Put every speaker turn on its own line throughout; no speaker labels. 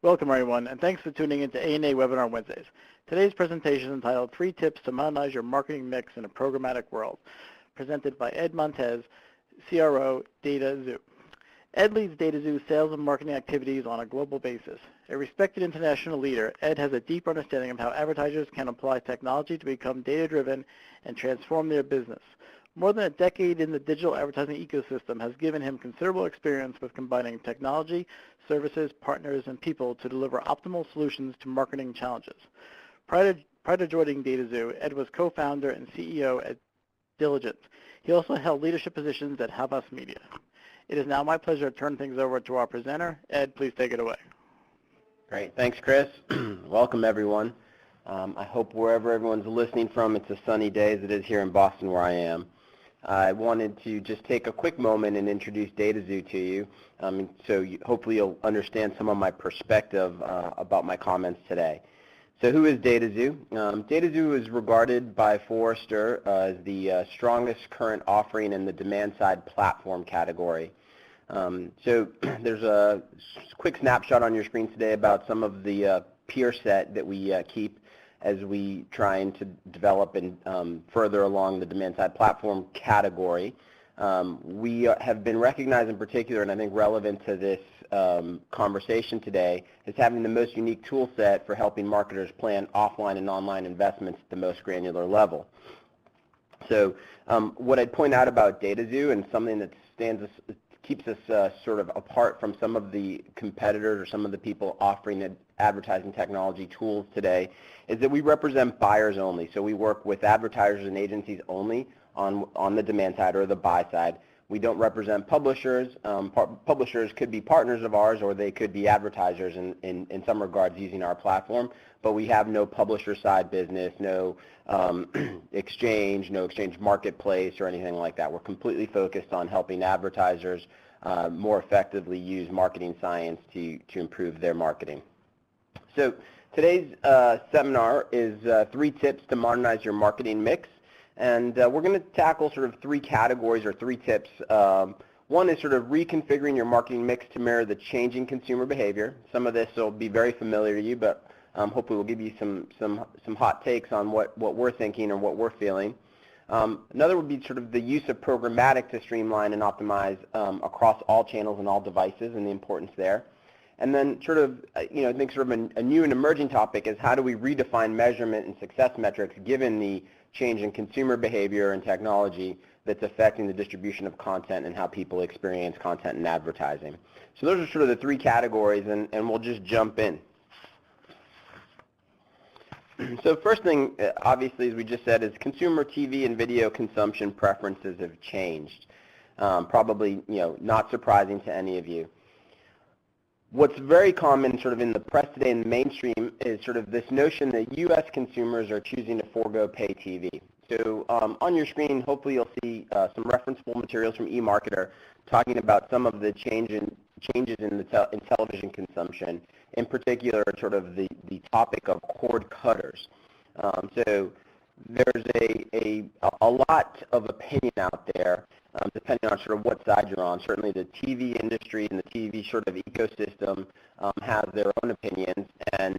Welcome everyone, and thanks for tuning in to ANA Webinar Wednesdays. Today's presentation is entitled 3 Tips to Modernize Your Marketing Mix in a Programmatic World, presented by Ed Montes, CRO dataxu. Ed leads dataxu's sales and marketing activities on a global basis. A respected international leader, Ed has a deep understanding of how advertisers can apply technology to become data-driven and transform their business. More than a decade in the digital advertising ecosystem has given him considerable experience with combining technology, services, partners, and people to deliver optimal solutions to marketing challenges. Prior to joining dataxu, Ed was co-founder and CEO at Diligence. He also held leadership positions at Havas Media. It is now my pleasure to turn things over to our presenter. Ed, please take it away.
Great. Thanks, Chris. Welcome, everyone. I hope wherever everyone's listening from, it's a sunny day as it is here in Boston where I am. I wanted to just take a quick moment and introduce dataxu to you, hopefully you'll understand some of my perspective about my comments today. So who is dataxu? Dataxu is regarded by Forrester as the strongest current offering in the demand-side platform category. So there's a quick snapshot on your screen today about some of the peer set that we keep as we trying to develop and further along the demand-side platform category. We have been recognized in particular, and I think relevant to this conversation today, as having the most unique tool set for helping marketers plan offline and online investments at the most granular level. So what I'd point out about dataxu, and something that keeps us sort of apart from some of the competitors or some of the people offering advertising technology tools today, is that we represent buyers only. So we work with advertisers and agencies only on the demand side or the buy side. We don't represent publishers. Publishers could be partners of ours, or they could be advertisers in some regards using our platform, but we have no publisher side business, no exchange marketplace or anything like that. We're completely focused on helping advertisers more effectively use marketing science to improve their marketing. So today's seminar is 3 tips to modernize your marketing mix. And we're going to tackle sort of 3 categories or 3 tips. One is sort of reconfiguring your marketing mix to mirror the changing consumer behavior. Some of this will be very familiar to you, but hopefully we'll give you some hot takes on what we're thinking or what we're feeling. Another would be sort of the use of programmatic to streamline and optimize across all channels and all devices, and the importance there. And then sort of, I think sort of a new and emerging topic is how do we redefine measurement and success metrics given the change in consumer behavior and technology that's affecting the distribution of content and how people experience content and advertising. So those are sort of the 3 categories, and we'll just jump in. So first thing, obviously, as we just said, is consumer TV and video consumption preferences have changed. Probably, not surprising to any of you. What's very common sort of in the press today in the mainstream is sort of this notion that U.S. consumers are choosing to forego pay TV. So on your screen, hopefully you'll see some referenceable materials from eMarketer talking about some of the changes in television consumption, in particular sort of the topic of cord cutters. So there's a lot of opinion out there, depending on sort of what side you're on. Certainly the TV industry and the TV sort of ecosystem has their own opinions, and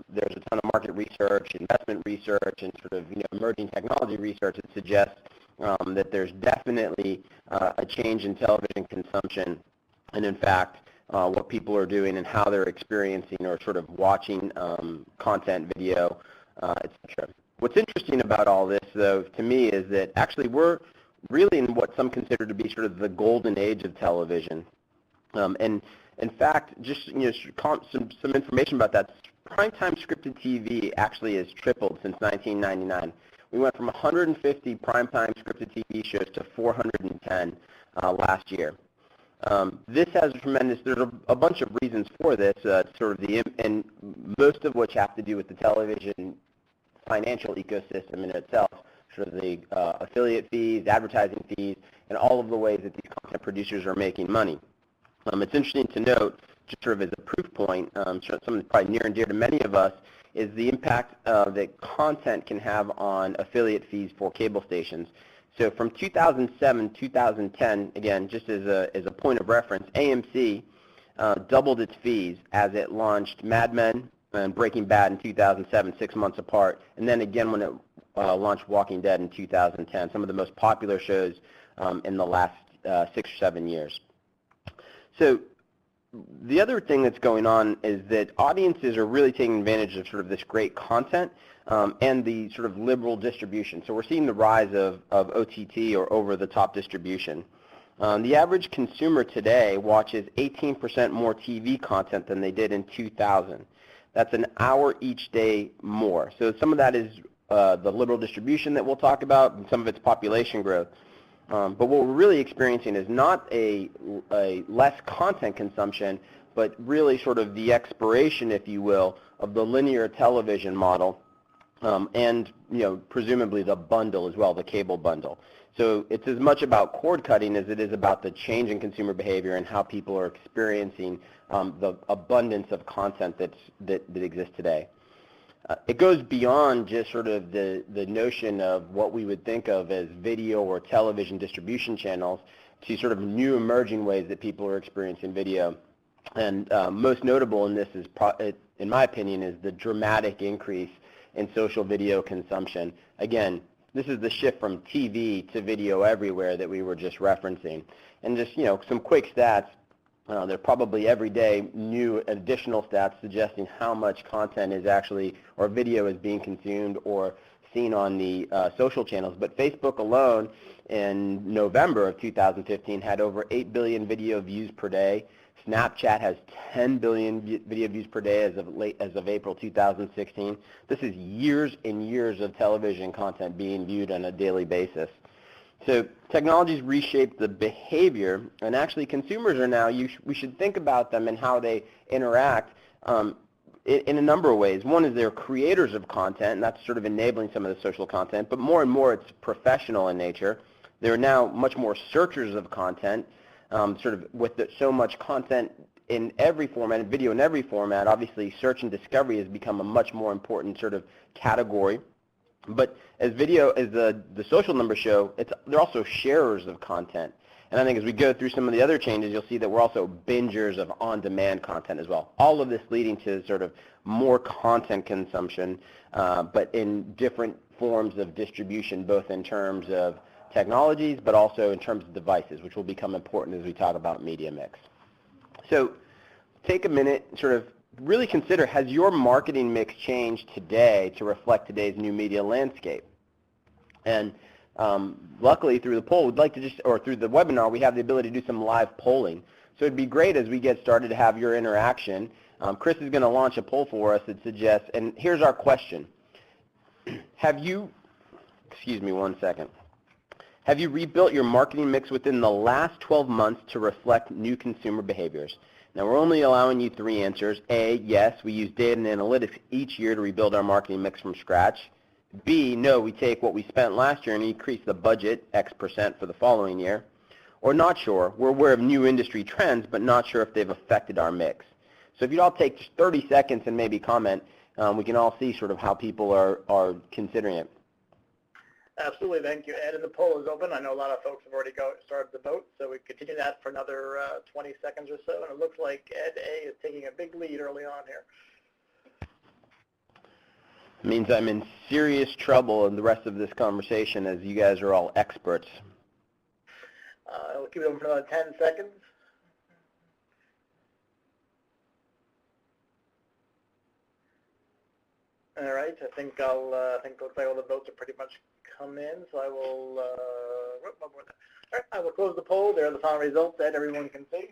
there's a ton of market research, investment research, and sort of emerging technology research that suggests that there's definitely a change in television consumption, and in fact what people are doing and how they're experiencing or sort of watching content, video, etc. What's interesting about all this, though, to me, is that actually we're really in what some consider to be sort of the golden age of television. And in fact, just some information about that, primetime scripted TV actually has tripled since 1999. We went from 150 primetime scripted TV shows to 410 last year. This has there's a bunch of reasons for this, and most of which have to do with the television financial ecosystem in itself, sort of the affiliate fees, advertising fees, and all of the ways that these content producers are making money. It's interesting to note, just sort of as a proof point, something that's probably near and dear to many of us, is the impact that content can have on affiliate fees for cable stations. So from 2007, 2010, again, just as a point of reference, AMC doubled its fees as it launched Mad Men and Breaking Bad in 2007, 6 months apart, and then again when it launched Walking Dead in 2010, some of the most popular shows in the last 6 or 7 years. So the other thing that's going on is that audiences are really taking advantage of sort of this great content and the sort of liberal distribution. So we're seeing the rise of OTT, or over-the-top distribution. The average consumer today watches 18% more TV content than they did in 2000. That's an hour each day more. So some of that is the liberal distribution that we'll talk about, and some of it's population growth. But what we're really experiencing is not a less content consumption, but really sort of the expiration, if you will, of the linear television model, and presumably the bundle as well, the cable bundle. So it's as much about cord cutting as it is about the change in consumer behavior and how people are experiencing the abundance of content that exists today. It goes beyond just sort of the notion of what we would think of as video or television distribution channels to sort of new emerging ways that people are experiencing video. And most notable in this is, in my opinion, is the dramatic increase in social video consumption. Again, this is the shift from TV to video everywhere that we were just referencing. And just, some quick stats. There are probably every day new additional stats suggesting how much content is actually, or video is being consumed or seen on the social channels. But Facebook alone in November of 2015 had over 8 billion video views per day. Snapchat has 10 billion video views per day as of April 2016. This is years and years of television content being viewed on a daily basis. So technologies reshape the behavior, and actually consumers are now, we should think about them and how they interact in a number of ways. One is they're creators of content, and that's sort of enabling some of the social content, but more and more it's professional in nature. They're now much more searchers of content, sort of with so much content in every format, video in every format. Obviously search and discovery has become a much more important sort of category. But as the social numbers show, they're also sharers of content. And I think as we go through some of the other changes, you'll see that we're also bingers of on-demand content as well. All of this leading to sort of more content consumption, but in different forms of distribution, both in terms of technologies, but also in terms of devices, which will become important as we talk about media mix. So take a minute, sort of really consider, has your marketing mix changed today to reflect today's new media landscape? And luckily through the poll, we'd like to or through the webinar, we have the ability to do some live polling. So it'd be great as we get started to have your interaction. Chris is going to launch a poll for us that suggests, and here's our question. Excuse me one second. Have you rebuilt your marketing mix within the last 12 months to reflect new consumer behaviors? Now, we're only allowing you 3 answers. A, yes, we use data and analytics each year to rebuild our marketing mix from scratch. B, no, we take what we spent last year and increase the budget X% for the following year. Or not sure, we're aware of new industry trends, but not sure if they've affected our mix. So if you'd all take just 30 seconds and maybe comment, we can all see sort of how people are considering it.
Absolutely, thank you, Ed. And the poll is open. I know a lot of folks have already started the vote, so we continue that for another 20 seconds or so. And it looks like Ed A is taking a big lead early on here.
It means I'm in serious trouble in the rest of this conversation, as you guys are all experts.
We'll keep it open for another 10 seconds. All right, I think it looks like all the votes are pretty much come in, so I will, all right, I will close the poll. There are the final results that everyone can see.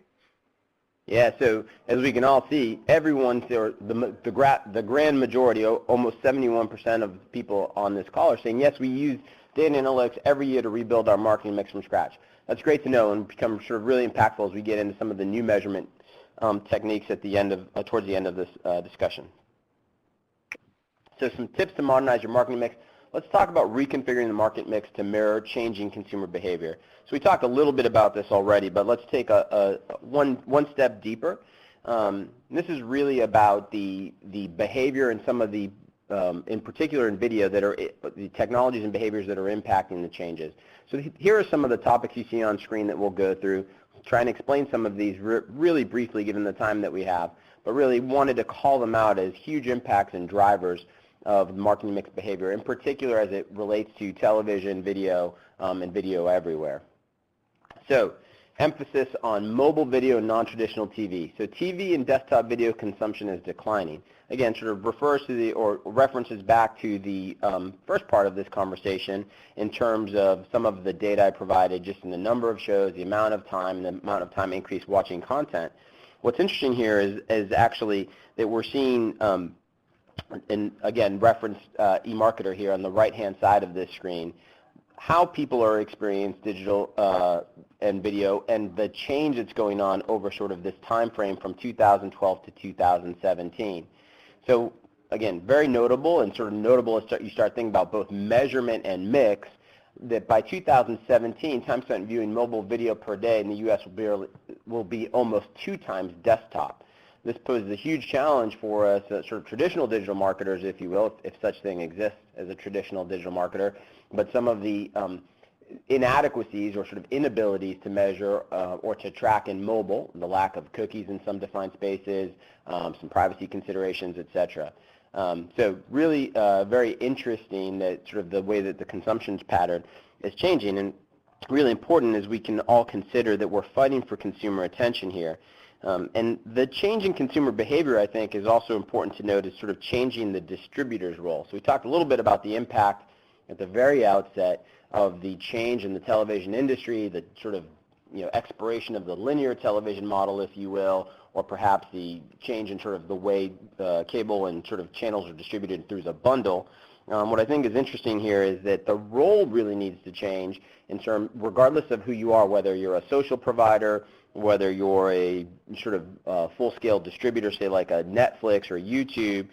Yeah, so as we can all see, everyone, or the grand majority, almost 71% of people on this call are saying, yes, we use data and analytics every year to rebuild our marketing mix from scratch. That's great to know and become sort of really impactful as we get into some of the new measurement techniques at the end of, towards the end of this discussion. So some tips to modernize your marketing mix. Let's talk about reconfiguring the market mix to mirror changing consumer behavior. So we talked a little bit about this already, but let's take one step deeper. This is really about the behavior and some of the, in particular in video, that are the technologies and behaviors that are impacting the changes. So here are some of the topics you see on screen that we'll go through. try and explain some of these really briefly given the time that we have, but really wanted to call them out as huge impacts and drivers of marketing mix behavior, in particular as it relates to television, video, and video everywhere. So, emphasis on mobile video and non-traditional TV. So TV and desktop video consumption is declining. Again, sort of refers to the, or references back to the first part of this conversation in terms of some of the data I provided just in the number of shows, the amount of time, the amount of time increased watching content. What's interesting here is actually that we're seeing, and again, reference eMarketer here on the right-hand side of this screen, how people are experiencing digital and video and the change that's going on over sort of this time frame from 2012 to 2017. So again, very notable, and sort of notable as you start thinking about both measurement and mix, that by 2017, time spent viewing mobile video per day in the U.S. will be almost 2 times desktop. This poses a huge challenge for us, sort of traditional digital marketers, if you will, if such thing exists as a traditional digital marketer, but some of the inadequacies or sort of inabilities to measure or to track in mobile, the lack of cookies in some defined spaces, some privacy considerations, etc. So really very interesting that sort of the way that the consumption pattern is changing, and really important as we can all consider that we're fighting for consumer attention here. And the change in consumer behavior, I think, is also important to note, is sort of changing the distributor's role. So we talked a little bit about the impact at the very outset of the change in the television industry, the sort of expiration of the linear television model, if you will, or perhaps the change in sort of the way cable and sort of channels are distributed through the bundle. What I think is interesting here is that the role really needs to change in terms, regardless of who you are, whether you're a social provider, whether you're a sort of full-scale distributor, say like a Netflix or YouTube,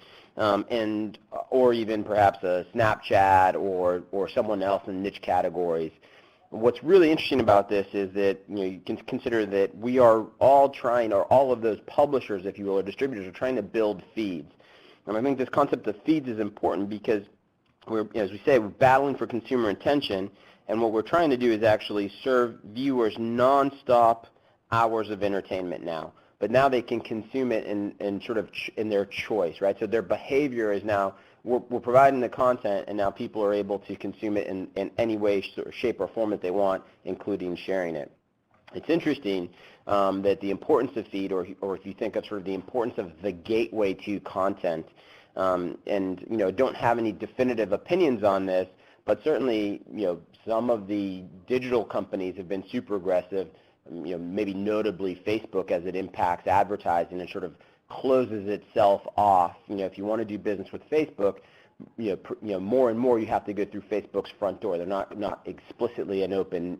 or even perhaps a Snapchat or someone else in niche categories. What's really interesting about this is that you can consider that we are all trying, or all of those publishers, if you will, or distributors, are trying to build feeds. And I think this concept of feeds is important because we're, as we say, we're battling for consumer attention, and what we're trying to do is actually serve viewers nonstop hours of entertainment now. But now they can consume it in sort of in their choice, right? So their behavior is now, we're providing the content, and now people are able to consume it in any way, shape, or form that they want, including sharing it. It's interesting that the importance of feed, or if you think of sort of the importance of the gateway to content, and don't have any definitive opinions on this, but certainly some of the digital companies have been super aggressive. Maybe notably Facebook, as it impacts advertising and sort of closes itself off. If you want to do business with Facebook, more and more you have to go through Facebook's front door. They're not explicitly an open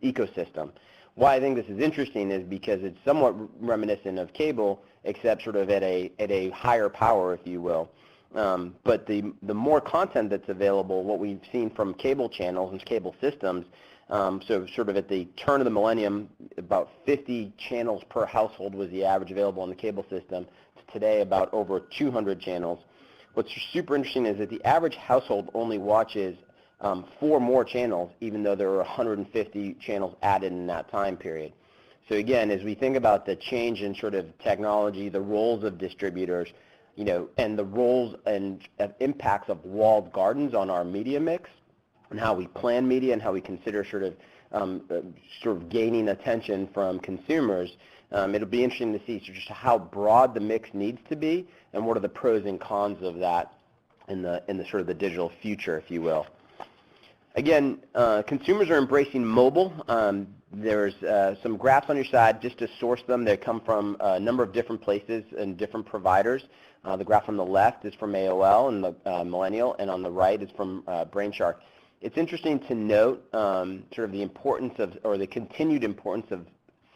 ecosystem. Why I think this is interesting is because it's somewhat reminiscent of cable, except sort of at a higher power, if you will. But the more content that's available, what we've seen from cable channels and cable systems, so sort of at the turn of the millennium, about 50 channels per household was the average available on the cable system. Today, about over 200 channels. What's super interesting is that the average household only watches 4 more channels, even though there are 150 channels added in that time period. So again, as we think about the change in sort of technology, the roles of distributors, and the roles and impacts of walled gardens on our media mix, and how we plan media and how we consider sort of gaining attention from consumers, it'll be interesting to see just how broad the mix needs to be, and what are the pros and cons of that in the sort of the digital future, if you will. Again, consumers are embracing mobile. There's some graphs on your side just to source them. They come from a number of different places and different providers. The graph on the left is from AOL and the Millennial, and on the right is from Brainshark. It's interesting to note sort of the importance of, or the continued importance of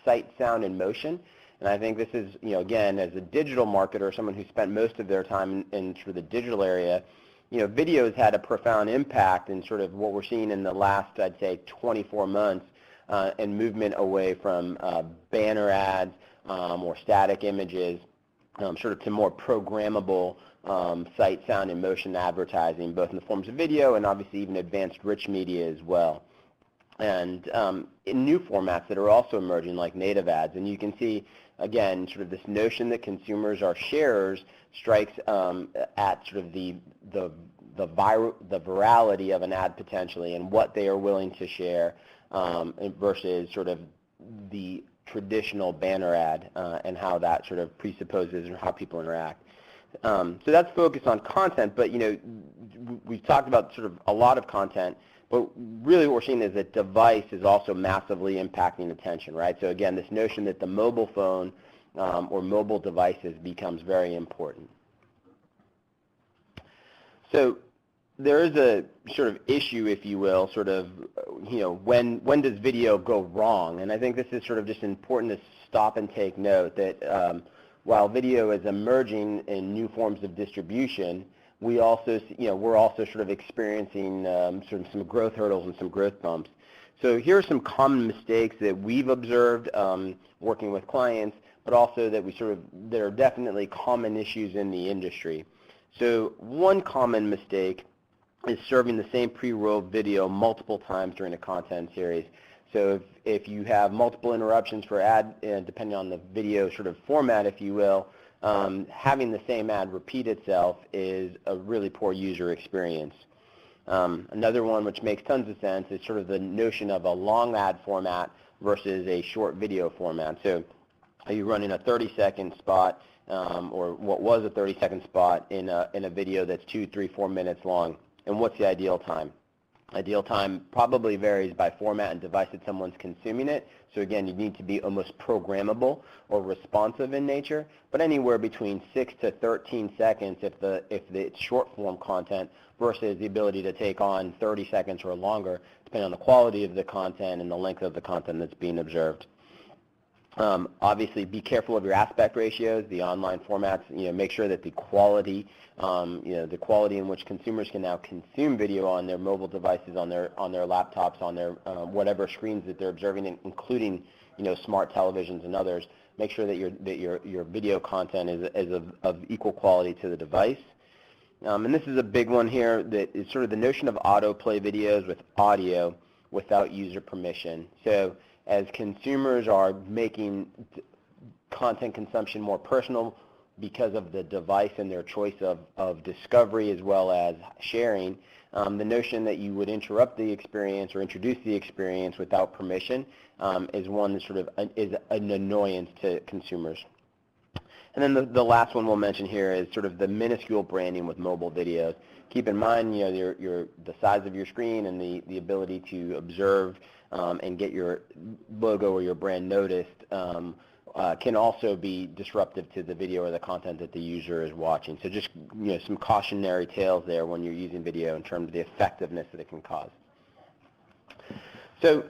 sight, sound, and motion. And I think this is, again, as a digital marketer, someone who spent most of their time in sort of the digital area, video has had a profound impact in sort of what we're seeing in the last, I'd say, 24 months, and movement away from banner ads or static images, sort of to more programmable sight, sound, and motion advertising, both in the forms of video and obviously even advanced rich media as well. and in new formats that are also emerging, like native ads. And you can see, again, sort of this notion that consumers are sharers strikes at sort of the virality of an ad potentially and what they are willing to share versus sort of the traditional banner ad and how that sort of presupposes and how people interact. So that's focused on content, but we've talked about sort of a lot of content, but really what we're seeing is that device is also massively impacting attention, right? So again, this notion that the mobile phone or mobile devices becomes very important. So there is a sort of issue, if you will, sort of, when does video go wrong? And I think this is sort of just important to stop and take note that while video is emerging in new forms of distribution, we also, we're also sort of experiencing sort of some growth hurdles and some growth bumps. So here are some common mistakes that we've observed working with clients, but also that there are definitely common issues in the industry. So one common mistake is serving the same pre-roll video multiple times during a content series. So if you have multiple interruptions for ad, depending on the video sort of format, if you will, having the same ad repeat itself is a really poor user experience. Another one which makes tons of sense is sort of the notion of a long ad format versus a short video format. So are you running a 30-second spot or what was a 30-second spot in a video that's 2, 3, 4 minutes long? And what's the ideal time? Ideal time probably varies by format and device that someone's consuming it. So again, you need to be almost programmable or responsive in nature, but anywhere between 6 to 13 seconds if it's short form content versus the ability to take on 30 seconds or longer, depending on the quality of the content and the length of the content that's being observed. Obviously, be careful of your aspect ratios, the online formats, make sure that the quality, the quality in which consumers can now consume video on their mobile devices, on their laptops, on their whatever screens that they're observing, including, smart televisions and others. Make sure that your video content is of equal quality to the device. And this is a big one here that is sort of the notion of autoplay videos with audio without user permission. So as consumers are making content consumption more personal because of the device and their choice of discovery as well as sharing, the notion that you would interrupt the experience or introduce the experience without permission is one that sort of is an annoyance to consumers. And then the last one we'll mention here is sort of the minuscule branding with mobile videos. Keep in mind, the size of your screen and the ability to observe and get your logo or your brand noticed can also be disruptive to the video or the content that the user is watching. So just some cautionary tales there when you're using video in terms of the effectiveness that it can cause. So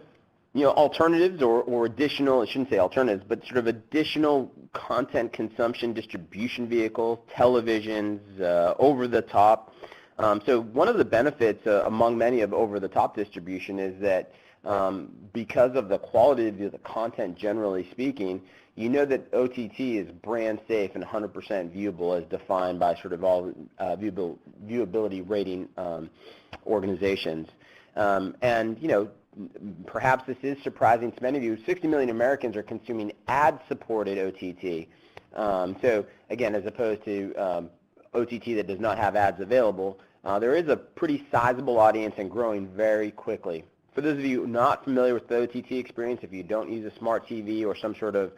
alternatives or additional, I shouldn't say alternatives, but sort of additional content consumption distribution vehicles, televisions, over-the-top. So one of the benefits among many of over-the-top distribution is that because of the quality of the content, generally speaking, that OTT is brand safe and 100% viewable as defined by sort of all viewability rating organizations. And perhaps this is surprising to many of you, 60 million Americans are consuming ad-supported OTT. So again, as opposed to OTT that does not have ads available, there is a pretty sizable audience and growing very quickly. For those of you not familiar with the OTT experience, if you don't use a smart TV or some sort of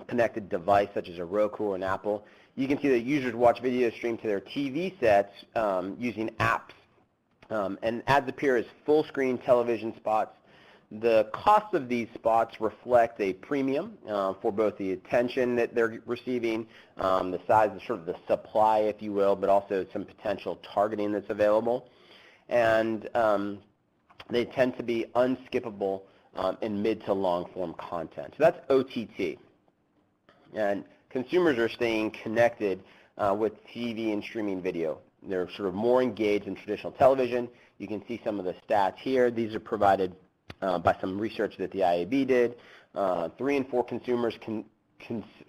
connected device such as a Roku or an Apple, you can see that users watch video streamed to their TV sets using apps. And ads appear as full-screen television spots. The cost of these spots reflect a premium for both the attention that they're receiving, the size of sort of the supply, if you will, but also some potential targeting that's available. And they tend to be unskippable in mid to long-form content. So that's OTT. And consumers are staying connected with TV and streaming video. They're sort of more engaged in traditional television. You can see some of the stats here. These are provided by some research that the IAB did. 3 in 4 consumers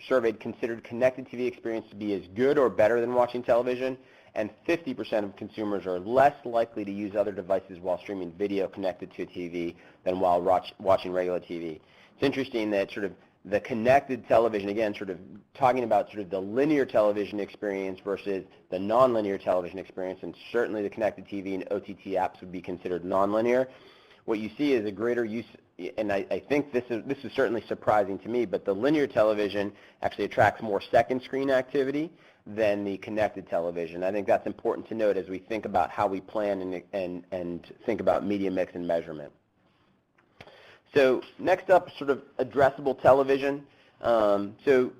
surveyed considered connected TV experience to be as good or better than watching television, and 50% of consumers are less likely to use other devices while streaming video connected to a TV than while watching regular TV. It's interesting that sort of the connected television, again, sort of talking about sort of the linear television experience versus the nonlinear television experience, and certainly the connected TV and OTT apps would be considered nonlinear. What you see is a greater use, and I think this is certainly surprising to me, but the linear television actually attracts more second screen activity than the connected television. I think that's important to note as we think about how we plan and think about media mix and measurement. So next up, sort of addressable television. So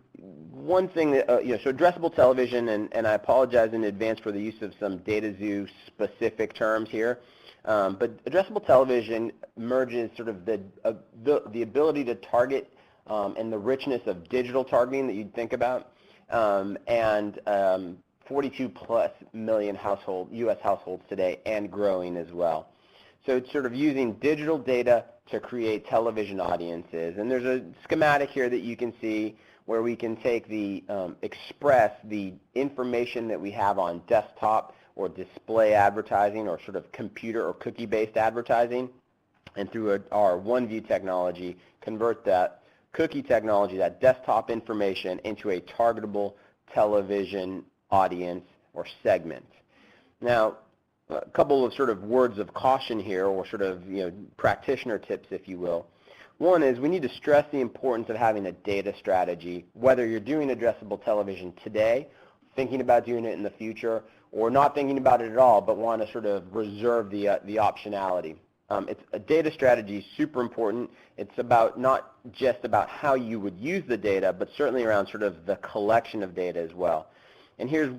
one thing that, so addressable television, and I apologize in advance for the use of some dataxu specific terms here, but addressable television merges sort of the ability to target and the richness of digital targeting that you'd think about, and 42 plus million U.S. households today and growing as well. So it's sort of using digital data to create television audiences. And there's a schematic here that you can see where we can take express the information that we have on desktop or display advertising or sort of computer or cookie-based advertising, and through our OneView technology, convert that cookie technology, that desktop information, into a targetable television audience or segment. Now, a couple of sort of words of caution here, or sort of practitioner tips, if you will. One is we need to stress the importance of having a data strategy, whether you're doing addressable television today, thinking about doing it in the future, or not thinking about it at all, but want to sort of reserve the optionality. It's a data strategy is super important. It's about not just about how you would use the data, but certainly around sort of the collection of data as well. And here's,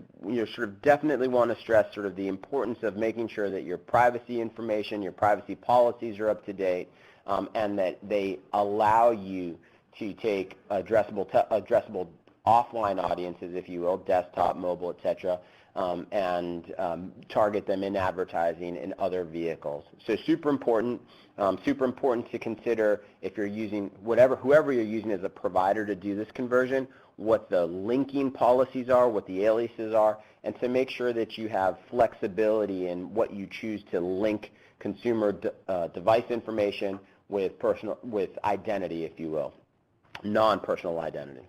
sort of definitely want to stress sort of the importance of making sure that your privacy information, your privacy policies are up to date, and that they allow you to take addressable offline audiences, if you will, desktop, mobile, et cetera, and target them in advertising in other vehicles. So super important to consider if you're using whoever you're using as a provider to do this conversion, what the linking policies are, what the aliases are, and to make sure that you have flexibility in what you choose to link consumer device information with identity, if you will, non-personal identity.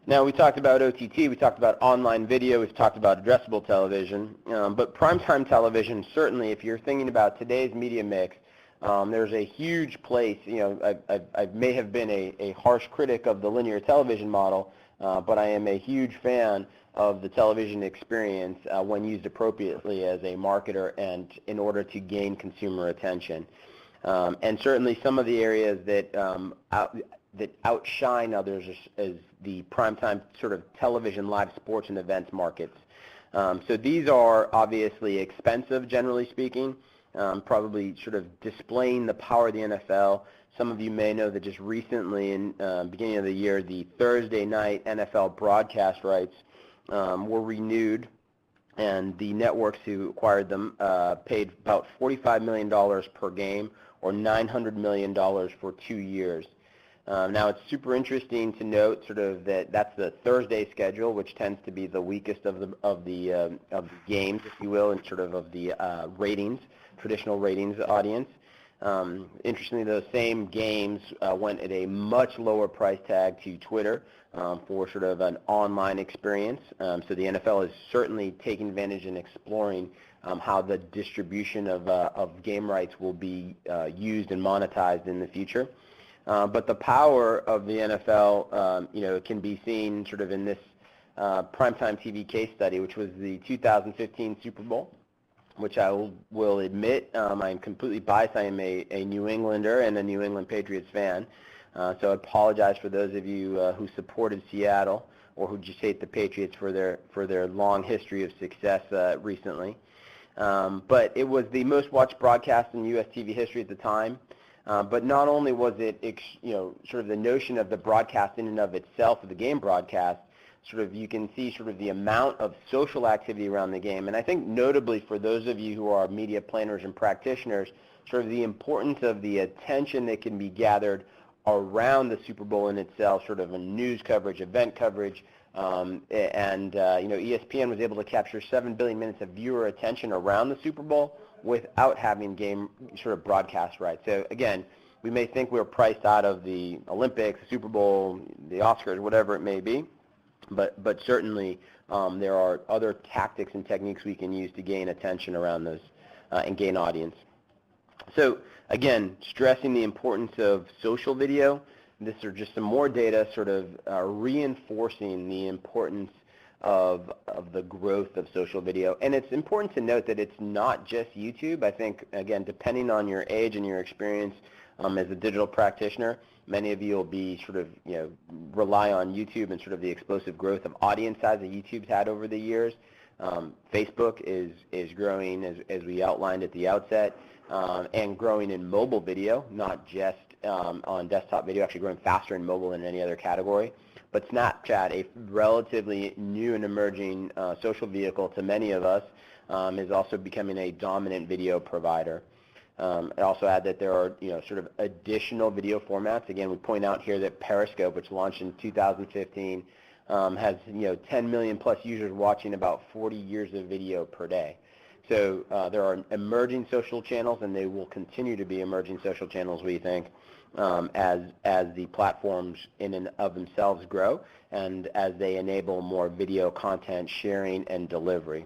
Now, we talked about OTT, we talked about online video, we've talked about addressable television, but primetime television, certainly if you're thinking about today's media mix, there's a huge place. I may have been a harsh critic of the linear television model, but I am a huge fan of the television experience when used appropriately as a marketer and in order to gain consumer attention. And certainly some of the areas that outshine others is the primetime sort of television live sports and events markets. So these are obviously expensive, generally speaking. Probably sort of displaying the power of the NFL. Some of you may know that just recently, in beginning of the year, the Thursday night NFL broadcast rights were renewed, and the networks who acquired them paid about $45 million per game, or $900 million for 2 years. Now, it's super interesting to note sort of that's the Thursday schedule, which tends to be the weakest of the games, if you will, and sort of the ratings. Traditional ratings audience. Interestingly, those same games went at a much lower price tag to Twitter for sort of an online experience. So the NFL is certainly taking advantage and exploring how the distribution of game rights will be used and monetized in the future. But the power of the NFL, can be seen sort of in this primetime TV case study, which was the 2015 Super Bowl, which I will admit I'm completely biased. I am a New Englander and a New England Patriots fan. So I apologize for those of you who supported Seattle or who just hate the Patriots for their long history of success recently. But it was the most watched broadcast in U.S. TV history at the time. But not only was it, sort of the notion of the broadcast in and of itself, of the game broadcast, sort of you can see sort of the amount of social activity around the game. And I think notably for those of you who are media planners and practitioners, sort of the importance of the attention that can be gathered around the Super Bowl in itself, sort of a news coverage, event coverage, ESPN was able to capture 7 billion minutes of viewer attention around the Super Bowl without having game sort of broadcast rights. So again, we may think we're priced out of the Olympics, the Super Bowl, the Oscars, whatever it may be, but certainly there are other tactics and techniques we can use to gain attention around those and gain audience. So again, stressing the importance of social video. This are just some more data sort of reinforcing the importance of the growth of social video. And it's important to note that it's not just YouTube. I think, again, depending on your age and your experience as a digital practitioner, many of you will be sort of, rely on YouTube and sort of the explosive growth of audience size that YouTube's had over the years. Facebook is growing, as we outlined at the outset, and growing in mobile video, not just on desktop video, actually growing faster in mobile than any other category. But Snapchat, a relatively new and emerging social vehicle to many of us, is also becoming a dominant video provider. I also add that there are, sort of additional video formats. Again, we point out here that Periscope, which launched in 2015, has 10 million plus users watching about 40 years of video per day. So there are emerging social channels, and they will continue to be emerging social channels, we think, as the platforms in and of themselves grow and as they enable more video content sharing and delivery.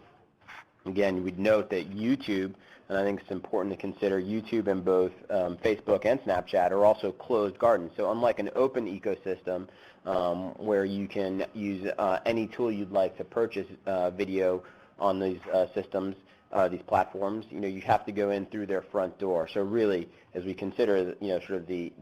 Again, we'd note that YouTube, and I think it's important to consider, YouTube and both Facebook and Snapchat are also closed gardens. So unlike an open ecosystem where you can use any tool you'd like to purchase video on these systems, these platforms, you have to go in through their front door. So really, as we consider, sort of the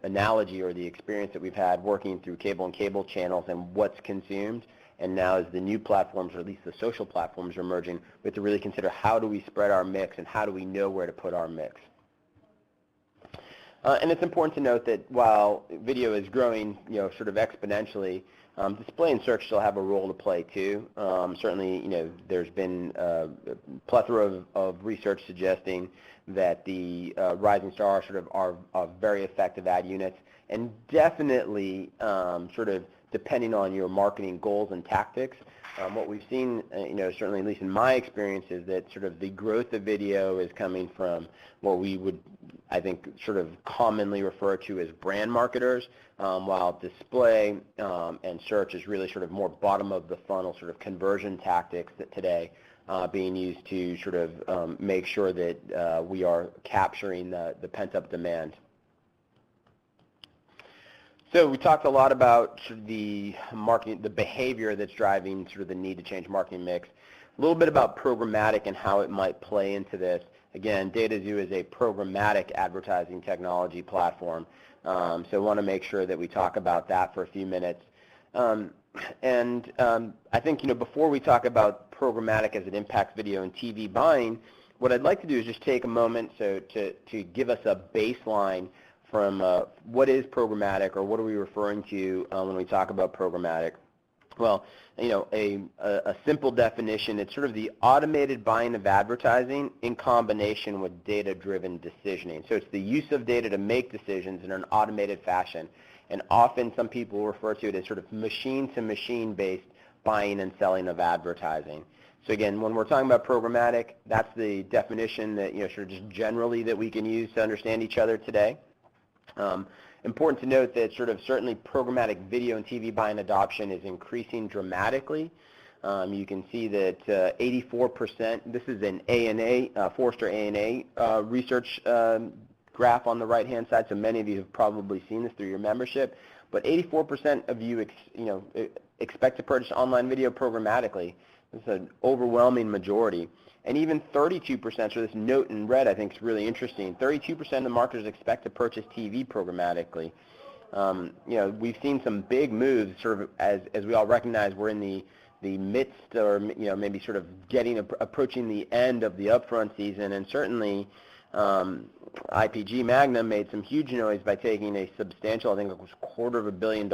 analogy or the experience that we've had working through cable and cable channels and what's consumed, and now as the new platforms, or at least the social platforms, are emerging, we have to really consider how do we spread our mix and how do we know where to put our mix. And it's important to note that while video is growing, sort of exponentially, display and search still have a role to play too. Certainly, there's been a plethora of research suggesting that the rising stars sort of are very effective ad units, and definitely sort of depending on your marketing goals and tactics. What we've seen, certainly at least in my experience, is that sort of the growth of video is coming from what we would, I think, sort of commonly refer to as brand marketers, while display and search is really sort of more bottom of the funnel sort of conversion tactics that today being used to sort of make sure that we are capturing the pent-up demand. So we talked a lot about sort of the marketing, the behavior that's driving sort of the need to change marketing mix. A little bit about programmatic and how it might play into this. Again, dataxu is a programmatic advertising technology platform, so I want to make sure that we talk about that for a few minutes. I think, before we talk about programmatic as it impacts video and TV buying, what I'd like to do is just take a moment to give us a baseline from what is programmatic, or what are we referring to when we talk about programmatic. Well, a simple definition, it's sort of the automated buying of advertising in combination with data-driven decisioning. So it's the use of data to make decisions in an automated fashion. And often some people refer to it as sort of machine-to-machine based buying and selling of advertising. So again, when we're talking about programmatic, that's the definition that, sort of just generally that we can use to understand each other today. Important to note that sort of certainly programmatic video and TV buying adoption is increasing dramatically. You can see that 84%, this is an A&A, Forrester A&A research graph on the right-hand side, so many of you have probably seen this through your membership, but 84% of you, expect to purchase online video programmatically. This is an overwhelming majority. And even 32%, so this note in red I think is really interesting, 32% of the marketers expect to purchase TV programmatically. We've seen some big moves, sort of as we all recognize we're in the midst, or maybe sort of approaching the end of the upfront season, and certainly IPG Magnum made some huge noise by taking a substantial, I think it was $250 million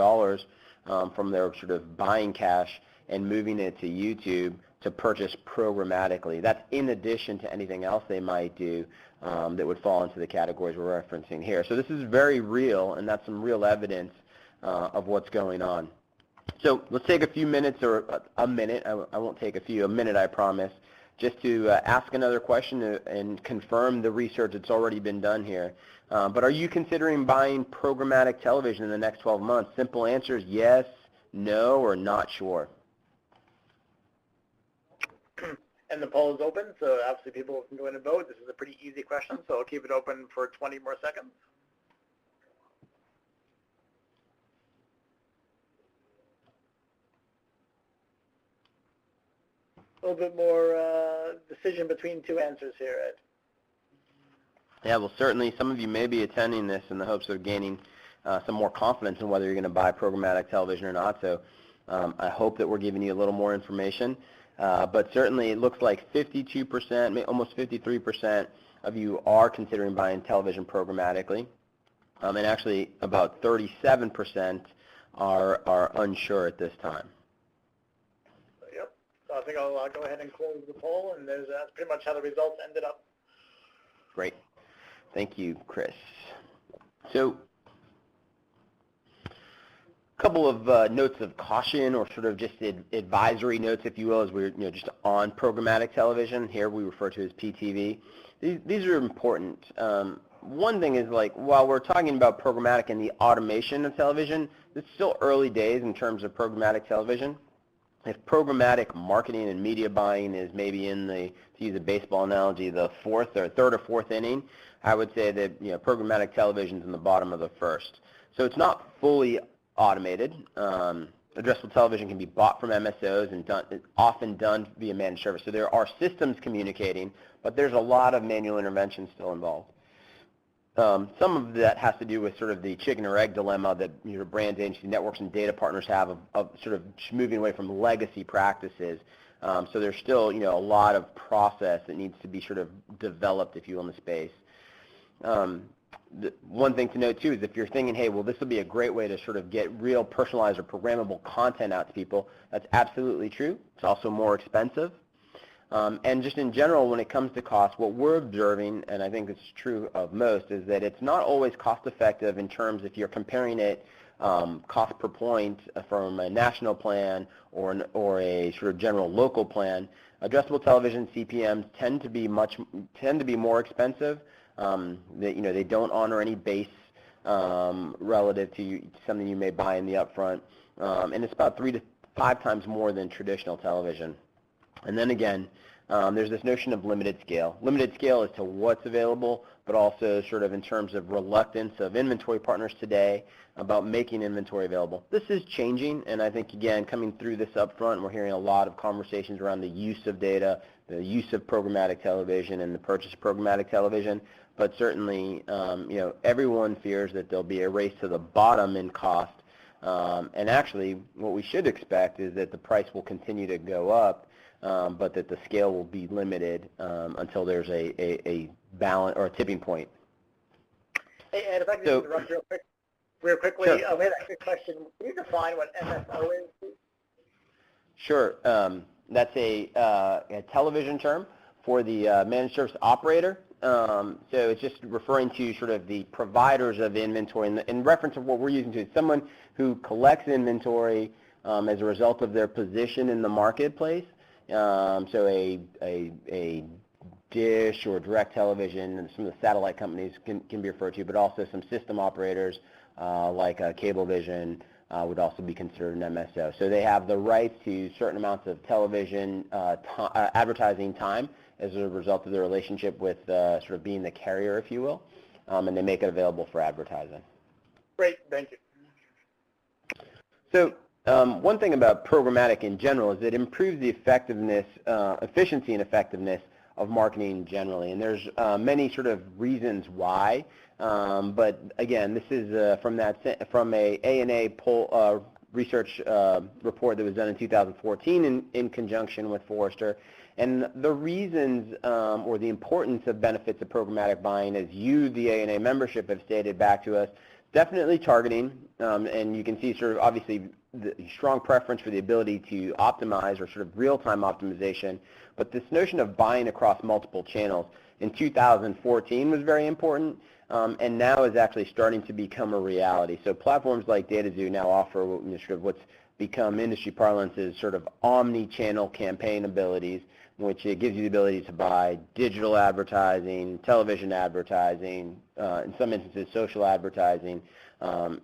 from their sort of buying cash and moving it to YouTube to purchase programmatically. That's in addition to anything else they might do that would fall into the categories we're referencing here. So this is very real, and that's some real evidence of what's going on. So let's take a few minutes, or a minute. I won't take a minute, I promise, just to ask another question and confirm the research that's already been done here. But are you considering buying programmatic television in the next 12 months? Simple answer is yes, no, or not sure.
And the poll is open, so obviously people can go in and vote. This is a pretty easy question, so I'll keep it open for 20 more seconds. A little bit more decision between two answers here, Ed.
Yeah, well, certainly some of you may be attending this in the hopes of gaining some more confidence in whether you're going to buy programmatic television or not. So I hope that we're giving you a little more information. But certainly it looks like 52%, almost 53% of you are considering buying television programmatically. And actually about 37% are unsure at this time.
Yep. So I think I'll go ahead and close the poll, and that's pretty much how the results ended up.
Great. Thank you, Chris. So a couple of notes of caution, or sort of just advisory notes, if you will, as we're just on programmatic television. Here we refer to as PTV. These are important. One thing is, like, while we're talking about programmatic and the automation of television, it's still early days in terms of programmatic television. If programmatic marketing and media buying is maybe in the, to use a baseball analogy, the third or fourth inning, I would say that programmatic television is in the bottom of the first. So it's not fully automated. Addressable television can be bought from MSOs and often done via managed service. So there are systems communicating, but there's a lot of manual intervention still involved. Some of that has to do with sort of the chicken or egg dilemma that your brand agency networks and data partners have of sort of moving away from legacy practices. So there's still a lot of process that needs to be sort of developed, if you will, in the space. One thing to note too is if you're thinking, hey, well, this will be a great way to sort of get real personalized or programmable content out to people, that's absolutely true. It's also more expensive. And just in general, when it comes to cost, what we're observing, and I think it's true of most, is that it's not always cost effective in terms if you're comparing it cost per point from a national plan or a sort of general local plan. Addressable television CPMs tend to be more expensive. They don't honor any base relative to something you may buy in the upfront, and it's about 3 to 5 times more than traditional television. And then again, there's this notion of limited scale. Limited scale as to what's available, but also sort of in terms of reluctance of inventory partners today about making inventory available. This is changing, and I think, again, coming through this up front, we're hearing a lot of conversations around the use of data, the use of programmatic television, and the purchase of programmatic television. But certainly, everyone fears that there'll be a race to the bottom in cost. And actually, what we should expect is that the price will continue to go up, but that the scale will be limited until there's a balance or a tipping point.
Hey, Ed, if I could just interrupt real quickly.
Sure.
We had a quick question. Can you define what MSO is?
Sure. That's a television term for the managed service operator. So it's just referring to sort of the providers of inventory. And in reference to what we're using to is someone who collects inventory as a result of their position in the marketplace. So a dish or direct television, and some of the satellite companies can be referred to, but also some system operators like Cablevision would also be considered an MSO. So they have the rights to certain amounts of television advertising time as a result of their relationship with sort of being the carrier, if you will, and they make it available for advertising.
Great, thank you.
So one thing about programmatic in general is it improves the effectiveness, efficiency and effectiveness of marketing generally, and there's many sort of reasons why. But again, this is from a ANA poll research report that was done in 2014 in conjunction with Forrester. And the reasons or the importance of benefits of programmatic buying, as you, the ANA membership, have stated back to us, definitely targeting, and you can see sort of obviously the strong preference for the ability to optimize or sort of real-time optimization, but this notion of buying across multiple channels in 2014 was very important, and now is actually starting to become a reality. So platforms like dataxu now offer sort of what's become industry parlance is sort of omni-channel campaign abilities, which it gives you the ability to buy digital advertising, television advertising, in some instances social advertising,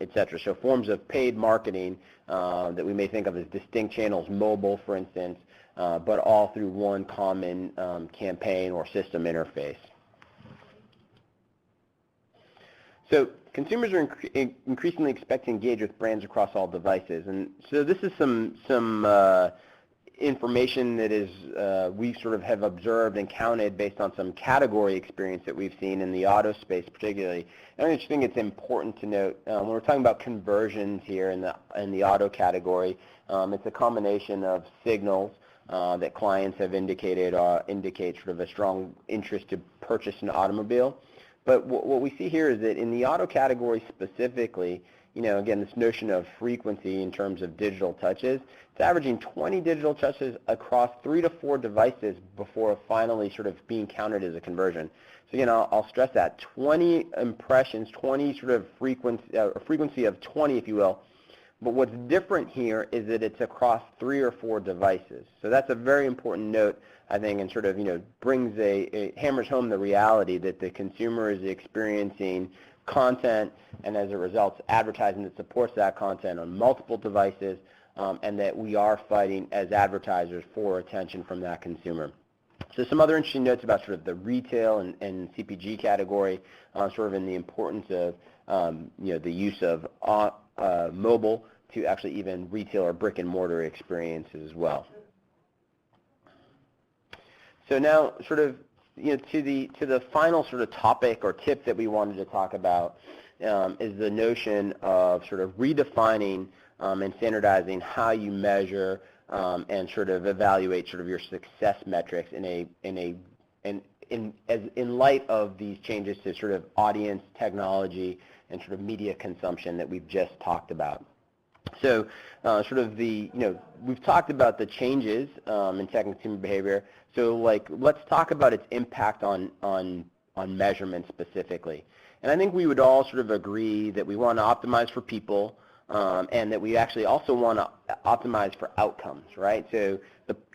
etc. So forms of paid marketing that we may think of as distinct channels, mobile for instance, but all through one common campaign or system interface. So consumers are increasingly expecting to engage with brands across all devices, and so this is some information that is we sort of have observed and counted based on some category experience that we've seen in the auto space particularly. And I just think it's important to note when we're talking about conversions here in the auto category, it's a combination of signals that clients have indicated indicate sort of a strong interest to purchase an automobile. But what we see here is that in the auto category specifically, again, this notion of frequency in terms of digital touches, it's averaging 20 digital touches across 3 to 4 devices before finally sort of being counted as a conversion. So again, I'll stress that 20 impressions, 20 sort of frequency of 20, if you will. But what's different here is that it's across 3 or 4 devices. So that's a very important note, I think, and sort of brings hammers home the reality that the consumer is experiencing content, and as a result, advertising that supports that content on multiple devices, and that we are fighting as advertisers for attention from that consumer. So some other interesting notes about sort of the retail and CPG category, sort of in the importance of the use of mobile to actually even retail or brick and mortar experiences as well. So now sort of to the final sort of topic or tip that we wanted to talk about is the notion of sort of redefining and standardizing how you measure and sort of evaluate sort of your success metrics in light of these changes to sort of audience, technology, and sort of media consumption that we've just talked about. So sort of we've talked about the changes in tech and consumer behavior. So let's talk about its impact on measurement specifically. And I think we would all sort of agree that we want to optimize for people, and that we actually also want to optimize for outcomes, right? So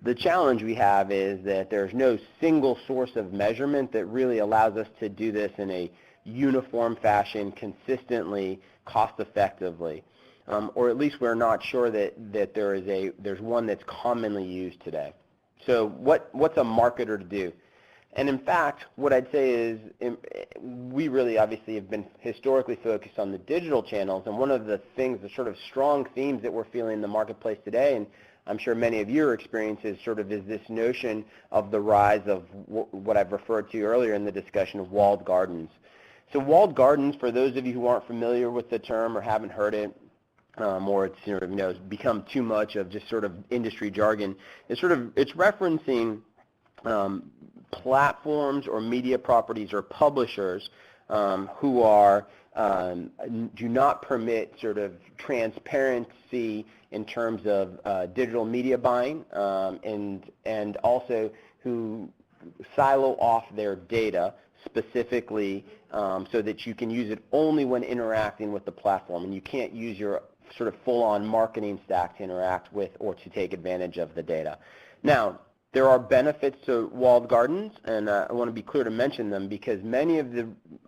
the challenge we have is that there's no single source of measurement that really allows us to do this in a uniform fashion, consistently, cost-effectively, or at least we're not sure that there's one that's commonly used today. So what's a marketer to do? And in fact, what I'd say is we really obviously have been historically focused on the digital channels, and one of the things, the sort of strong themes that we're feeling in the marketplace today, and I'm sure many of your experiences sort of is this notion of the rise of what I've referred to earlier in the discussion of walled gardens. So walled gardens, for those of you who aren't familiar with the term or haven't heard it, or it's sort of become too much of just sort of industry jargon, it's referencing platforms or media properties or publishers who do not permit sort of transparency in terms of digital media buying, and also who silo off their data specifically so that you can use it only when interacting with the platform, and you can't use your sort of full-on marketing stack to interact with or to take advantage of the data. Now, there are benefits to walled gardens, and I want to be clear to mention them because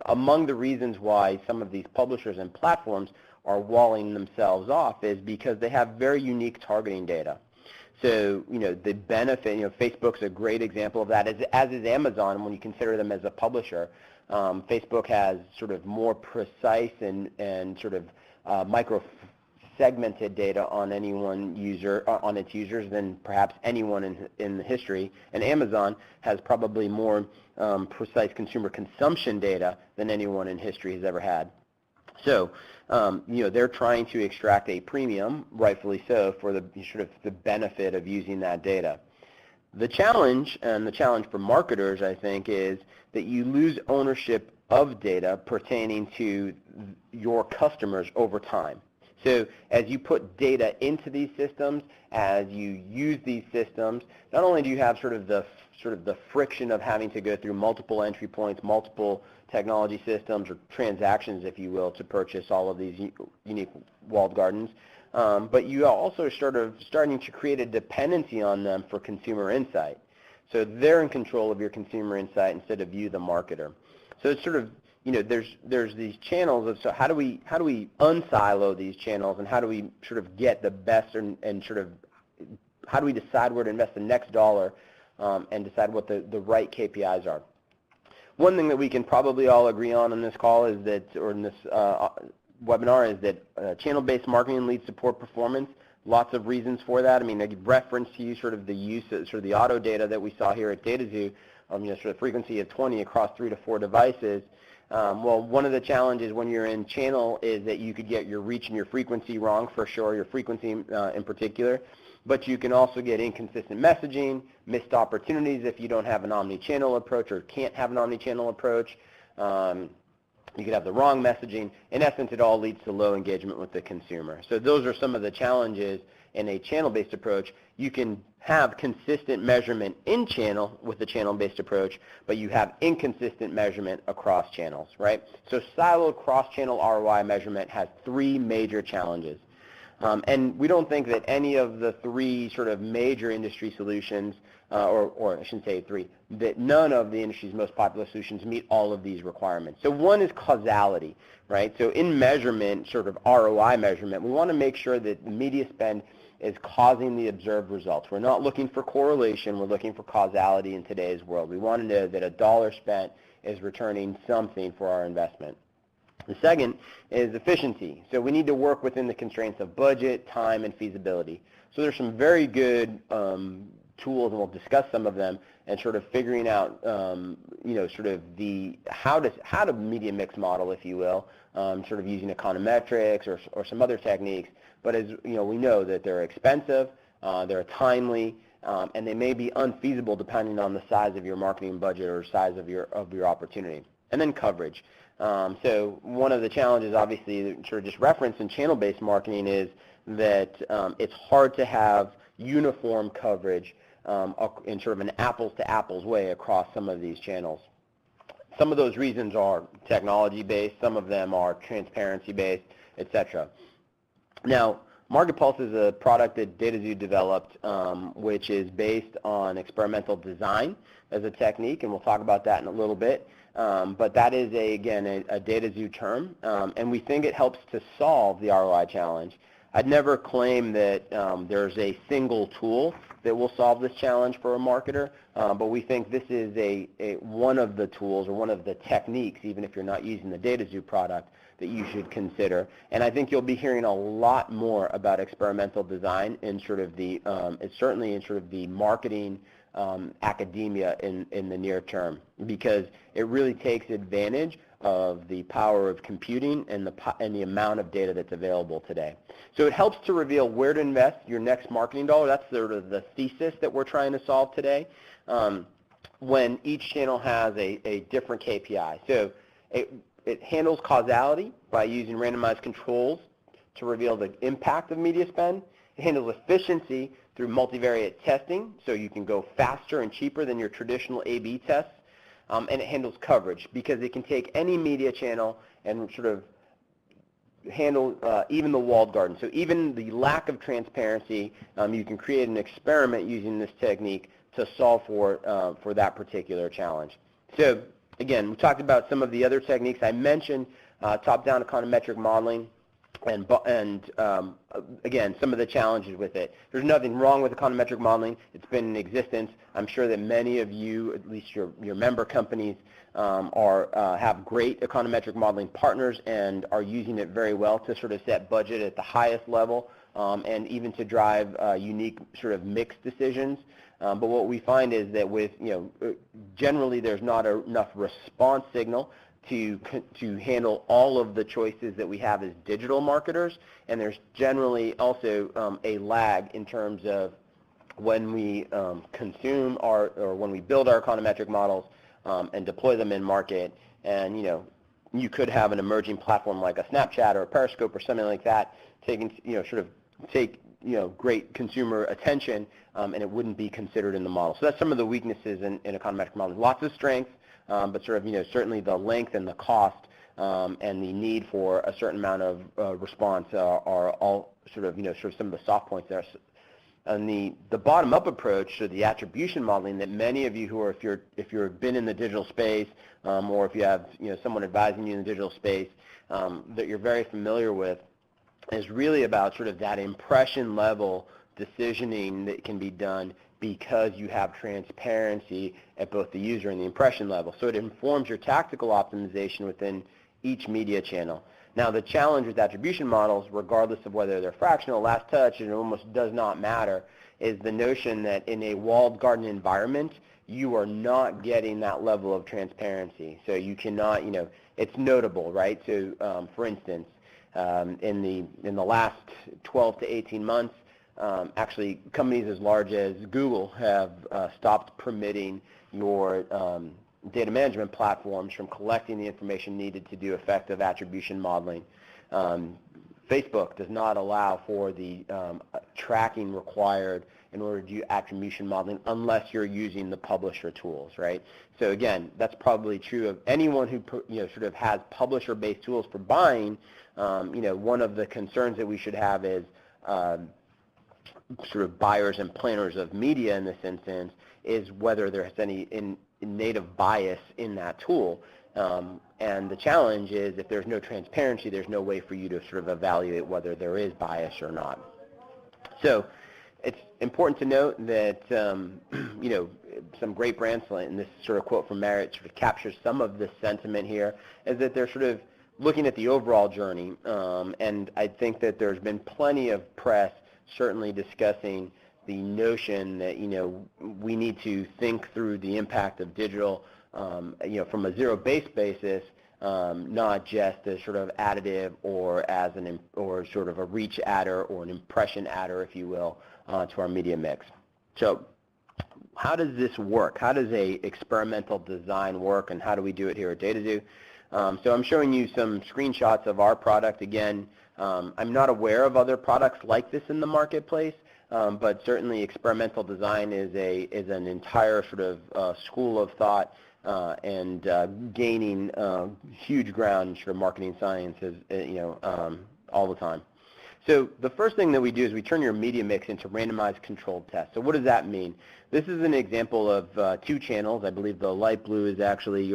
among the reasons why some of these publishers and platforms are walling themselves off is because they have very unique targeting data. So, the benefit, Facebook's a great example of that, as is Amazon when you consider them as a publisher. Facebook has sort of more precise and sort of micro-segmented data on any one user, on its users than perhaps anyone in history, and Amazon has probably more precise consumer consumption data than anyone in history has ever had. So, they're trying to extract a premium, rightfully so, for the sort of the benefit of using that data. The challenge, and the challenge for marketers, I think, is that you lose ownership of data pertaining to your customers over time. So as you put data into these systems, as you use these systems, not only do you have sort of the friction of having to go through multiple entry points, multiple technology systems or transactions, if you will, to purchase all of these unique walled gardens, but you are also starting to create a dependency on them for consumer insight. So they're in control of your consumer insight instead of you, the marketer. So it's sort of, there's these channels of, so how do we unsilo these channels, and how do we sort of get the best and sort of how do we decide where to invest the next dollar and decide what the right KPIs are. One thing that we can probably all agree on this call is that, or in this webinar, is that channel-based marketing leads to poor performance. Lots of reasons for that. I mean, I referenced to you sort of the use of sort of the auto data that we saw here at dataxu, sort of frequency of 20 across 3 to 4 devices. Well, one of the challenges when you're in channel is that you could get your reach and your frequency wrong, for sure, your frequency in particular, but you can also get inconsistent messaging, missed opportunities if you don't have an omnichannel approach or can't have an omnichannel approach. You could have the wrong messaging. In essence, it all leads to low engagement with the consumer. So those are some of the challenges in a channel-based approach. You can have consistent measurement in channel with the channel-based approach, but you have inconsistent measurement across channels, right? So siloed cross-channel ROI measurement has 3 major challenges. And we don't think that any of the 3 sort of major industry solutions, or I shouldn't say 3, that none of the industry's most popular solutions meet all of these requirements. So one is causality, right? So in measurement, sort of ROI measurement, we want to make sure that the media spend is causing the observed results. We're not looking for correlation, we're looking for causality in today's world. We want to know that a dollar spent is returning something for our investment. The second is efficiency. So we need to work within the constraints of budget, time, and feasibility. So there's some very good tools, and we'll discuss some of them, and sort of figuring out, sort of the how to media mix model, if you will, sort of using econometrics or some other techniques. But as we know that they're expensive, they're timely, and they may be unfeasible depending on the size of your marketing budget or size of your opportunity. And then coverage. So one of the challenges, obviously, sort of just referenced in channel-based marketing is that it's hard to have uniform coverage in sort of an apples-to-apples way across some of these channels. Some of those reasons are technology-based, some of them are transparency-based, etc. Now, MarketPulse is a product that dataxu developed, which is based on experimental design as a technique, and we'll talk about that in a little bit. But that is, again, a dataxu term, and we think it helps to solve the ROI challenge. I'd never claim that there's a single tool that will solve this challenge for a marketer, but we think this is one of the tools or one of the techniques, even if you're not using the dataxu product, that you should consider. And I think you'll be hearing a lot more about experimental design in sort of the, certainly in sort of the marketing academia in the near term, because it really takes advantage of the power of computing and the amount of data that's available today. So it helps to reveal where to invest your next marketing dollar. That's sort of the thesis that we're trying to solve today, when each channel has a different KPI. So it handles causality by using randomized controls to reveal the impact of media spend. It handles efficiency through multivariate testing, so you can go faster and cheaper than your traditional A/B tests. And it handles coverage because it can take any media channel and sort of handle even the walled garden. So even the lack of transparency, you can create an experiment using this technique to solve for that particular challenge. So again, we talked about some of the other techniques. I mentioned top-down econometric modeling, and again, some of the challenges with it. There's nothing wrong with econometric modeling. It's been in existence. I'm sure that many of you, at least your member companies, have great econometric modeling partners and are using it very well to sort of set budget at the highest level, and even to drive unique sort of mixed decisions. But what we find is that with, generally there's not enough response signal to handle all of the choices that we have as digital marketers, and there's generally also a lag in terms of when we consume or when we build our econometric models and deploy them in market. And you could have an emerging platform like a Snapchat or a Periscope or something like that take great consumer attention, and it wouldn't be considered in the model. So that's some of the weaknesses in econometric modeling. Lots of strengths, but certainly the length and the cost and the need for a certain amount of response are all some of the soft points there. And the bottom-up approach to the attribution modeling that many of you who are, if you've been in the digital space, or if you have someone advising you in the digital space that you're very familiar with, is really about that impression level decisioning that can be done because you have transparency at both the user and the impression level. So it informs your tactical optimization within each media channel. Now the challenge with attribution models, regardless of whether they're fractional, last touch, it almost does not matter, is the notion that in a walled garden environment, you are not getting that level of transparency. So you cannot, it's notable, right? So for instance, in the last 12 to 18 months, actually companies as large as Google have stopped permitting your data management platforms from collecting the information needed to do effective attribution modeling. Facebook does not allow for the tracking required in order to do attribution modeling unless you're using the publisher tools, right? So again, that's probably true of anyone who has publisher-based tools for buying. One of the concerns that we should have is buyers and planners of media in this instance is whether there's any native bias in that tool. And the challenge is if there's no transparency, there's no way for you to evaluate whether there is bias or not. So it's important to note that some great brands, and this quote from Marriott captures some of the sentiment here, is that they're looking at the overall journey. And I think that there's been plenty of press certainly discussing the notion that we need to think through the impact of digital from a zero-based basis, not just as additive or as a reach adder or an impression adder, if you will, to our media mix. So how does this work? How does a experimental design work, and how do we do it here at dataxu? So I'm showing you some screenshots of our product. Again, I'm not aware of other products like this in the marketplace, but certainly experimental design is an entire school of thought and gaining huge ground in marketing science all the time. So the first thing that we do is we turn your media mix into randomized controlled tests. So what does that mean? This is an example of two channels. I believe the light blue is actually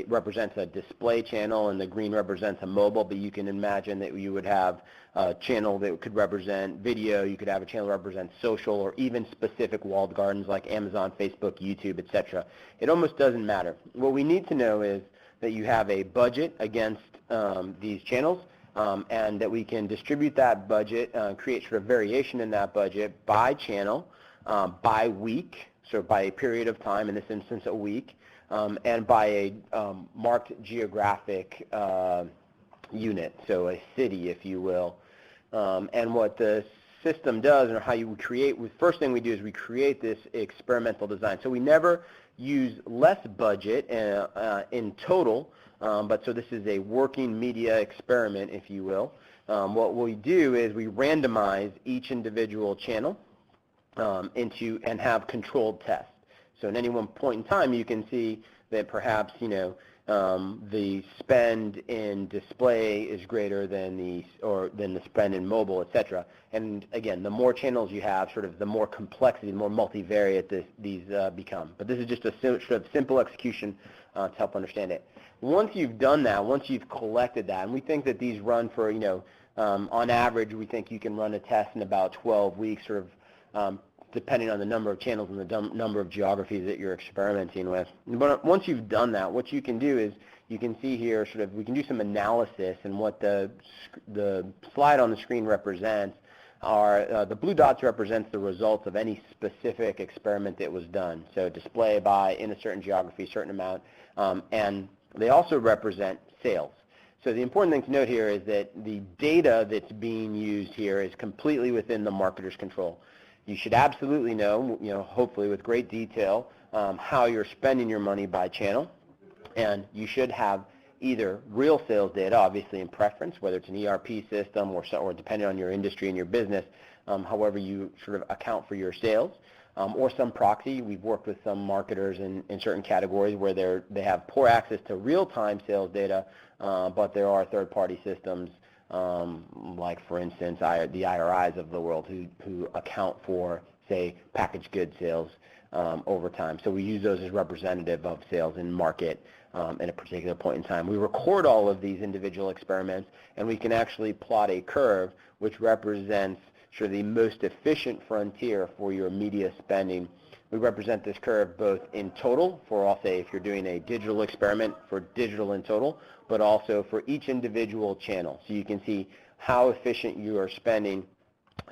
represents a display channel, and the green represents a mobile, but you can imagine that you would have a channel that could represent video, you could have a channel that represents social, or even specific walled gardens like Amazon, Facebook, YouTube, etc. It almost doesn't matter. What we need to know is that you have a budget against these channels, and that we can distribute that budget, create variation in that budget by channel, by week, so by a period of time, in this instance a week, and by a marked geographic unit, so a city, if you will. And what the system does, or how you create, first thing we do is we create this experimental design. So we never use less budget in total, but so this is a working media experiment, if you will. What we do is we randomize each individual channel and have controlled tests. So at any one point in time, you can see that perhaps the spend in display is greater than the spend in mobile, etc. And again, the more channels you have, the more complexity, the more multivariate these become. But this is just a simple execution to help understand it. Once you've done that, once you've collected that, and we think that these run for, on average, we think you can run a test in about 12 weeks, depending on the number of channels and the number of geographies that you're experimenting with. But once you've done that, what you can do is you can see here we can do some analysis, and what the slide on the screen represents are the blue dots represents the results of any specific experiment that was done. So display by in a certain geography, certain amount, and they also represent sales. So the important thing to note here is that the data that's being used here is completely within the marketer's control. You should absolutely know, hopefully with great detail, how you're spending your money by channel, and you should have either real sales data, obviously in preference, whether it's an ERP system or depending on your industry and your business, however you sort of account for your sales, or some proxy. We've worked with some marketers in certain categories where they have poor access to real-time sales data, but there are third-party systems like, for instance, the IRIs of the world who account for, say, packaged goods sales over time. So we use those as representative of sales in market at a particular point in time. We record all of these individual experiments, and we can actually plot a curve which represents sort of the most efficient frontier for your media spending. We represent this curve both in total for, I'll say, if you're doing a digital experiment for digital in total, but also for each individual channel. So you can see how efficient you are spending